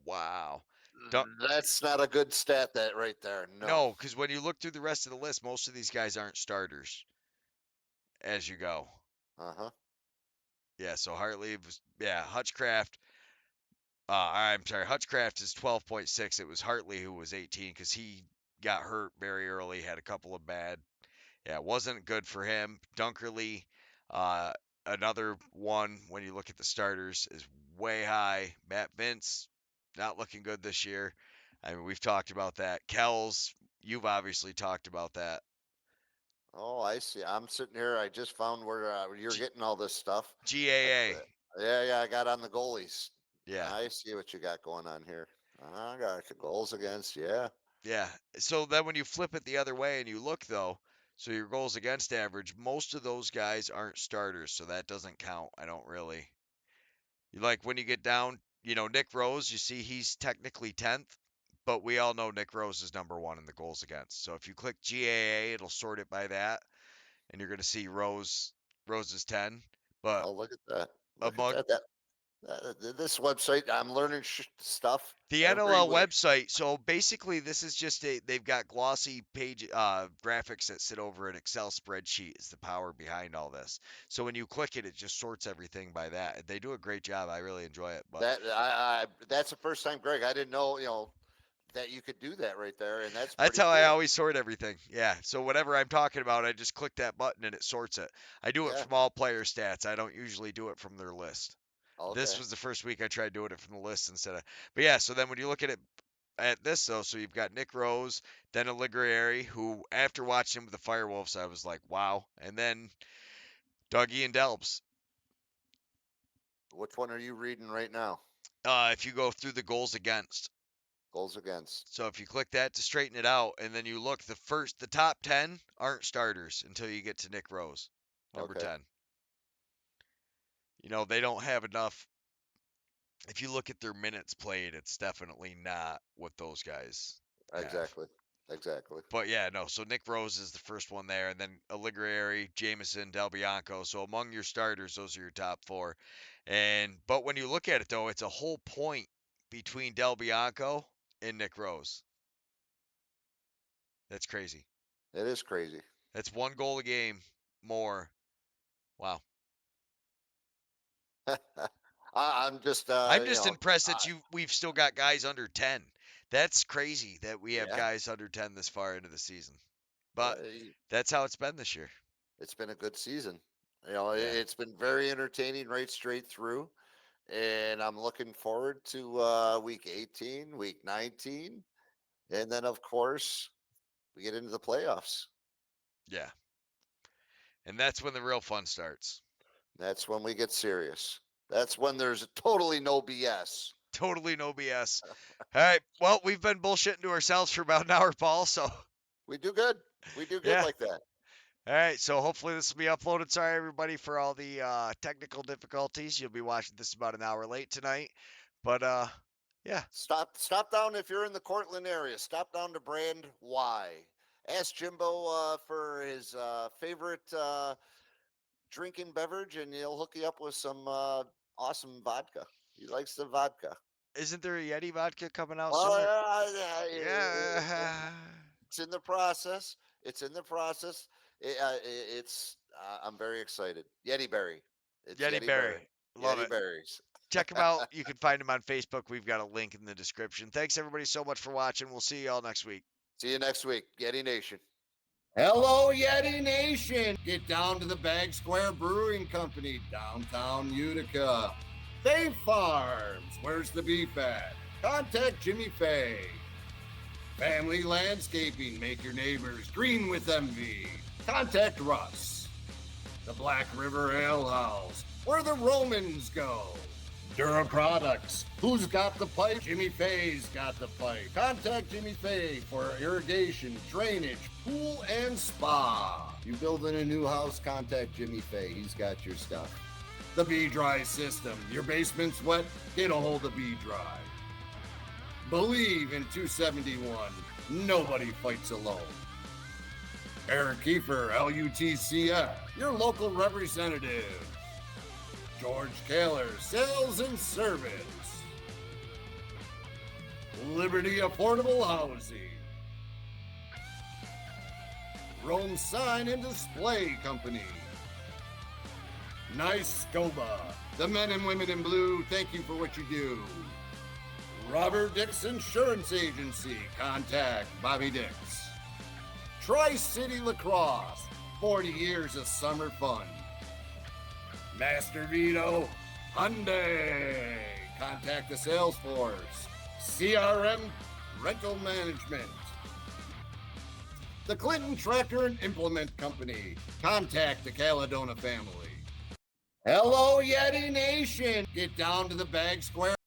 Wow. Don't That's not a good stat. That right there. No. no, because when you look through the rest of the list, most of these guys aren't starters as you go. Uh huh. Yeah, so Hartley was Hutchcraft. I'm sorry, Hutchcraft is 12.6. It was Hartley who was 18 because he got hurt very early, had a couple of bad. Yeah, it wasn't good for him. Dunkerley, uh, another one when you look at the starters, is way high. Matt Vince, not looking good this year. I mean, we've talked about that. Kells, you've obviously talked about that. Oh, I see. I'm sitting here. I just found where you're G- getting all this stuff. I GAA, quit. Yeah, yeah. I got on the goalies. yeah, I see what you got going on here. I got the goals against. Yeah. yeah. So then when you flip it the other way and you look though, so your goals against average, most of those guys aren't starters, so that doesn't count. I don't really. You like when you get down Nick Rose, you see he's technically 10th, but we all know Nick Rose is number 1 in the goals against. So if you click GAA, it'll sort it by that, and you're going to see Rose is 10. But Oh, look at that! Look at among that! This website, I'm learning stuff the every NLL week. website, so basically this is just they've got glossy page graphics that sit over an Excel spreadsheet is the power behind all this. So when you click it, it just sorts everything by that. They do a great job. I really enjoy it. But That's the first time, Greg. I didn't know, that you could do that right there, and that's that's pretty how I cool. always sort everything. Yeah. So whatever I'm talking about, I just click that button and it sorts it. I do it Yeah. from all player stats. I don't usually do it from their list. This Okay. was the first week I tried doing it from the list instead of. But yeah, so then when you look at this though, so you've got Nick Rose, then Alighieri, who after watching him with the Firewolves, I was like, wow, and then Dougie and Delbs. Which one are you reading right now? If you go through the goals against, Goals against. so if you click that to straighten it out, and then you look, the top 10 aren't starters until you get to Nick Rose, number Okay. 10. They don't have enough. If you look at their minutes played, it's definitely not what those guys have. Exactly. Exactly. But yeah, no. So Nick Rose is the first one there, and then Alighieri, Jameson, Del Bianco. So among your starters, those are your top 4. But when you look at it though, it's a whole point between Del Bianco and Nick Rose. That's crazy. It is crazy. That's 1 goal a game more. Wow. I'm just, I'm just impressed that we've still got guys under 10. That's crazy that we have yeah. guys under 10 this far into the season. But Uh, that's how it's been this year. it's been a good season. Yeah. It's been very entertaining right straight through. And I'm looking forward to week 18, week 19. And then, of course, we get into the playoffs. Yeah. And that's when the real fun starts. That's when we get serious. That's when there's totally no BS. Totally no BS. All right. Well, we've been bullshitting to ourselves for about an hour, Paul. So, We do good. We do good yeah. like that. All right. So, hopefully, this will be uploaded. Sorry, everybody, for all the technical difficulties. You'll be watching this about an hour late tonight. But, yeah. Stop down if you're in the Cortland area. Stop down to Brand Y. Ask Jimbo for his favorite drinking beverage, and he'll hook you up with some awesome vodka. He likes the vodka. Isn't there a Yeti vodka coming out Well, soon? yeah, Yeah. it's in the process. It's in the process. It's. I'm very excited. Yeti Berry. It's Yeti Yeti Berry. Berry. Love Yeti it. Berries. Check them out. You can find them on Facebook. We've got a link in the description. Thanks, everybody, so much for watching. We'll see you all next week. See you next week, Yeti Nation. Hello, Yeti Nation. Get down to the Bag Square Brewing Company, downtown Utica. Fay Farms. Where's the beef at? Contact Jimmy Fay. Family Landscaping. Make your neighbors green with envy. Contact Russ. The Black River Ale House. Where the Romans go. Dura Products. Who's got the pipe? Jimmy Fay's got the pipe. Contact Jimmy Fay for irrigation, drainage, pool, and spa. You building a new house? Contact Jimmy Fay. He's got your stuff. The B-Dry system. Your basement's wet? Get a hold of B-Dry. Believe in 271. Nobody fights alone. Eric Kiefer, LUTCF, your local representative. George Kaler, Sales and Service. Liberty Affordable Housing. Rome Sign and Display Company. Nice Scoba. The men and women in blue, thank you for what you do. Robert Dix Insurance Agency. Contact Bobby Dix. Tri-City Lacrosse. 40 years of summer fun. Master Vito Hyundai. Contact the sales force. CRM Rental Management. The Clinton Tractor and Implement Company. Contact the Caledona family. Hello, Yeti Nation. Get down to the Bag Square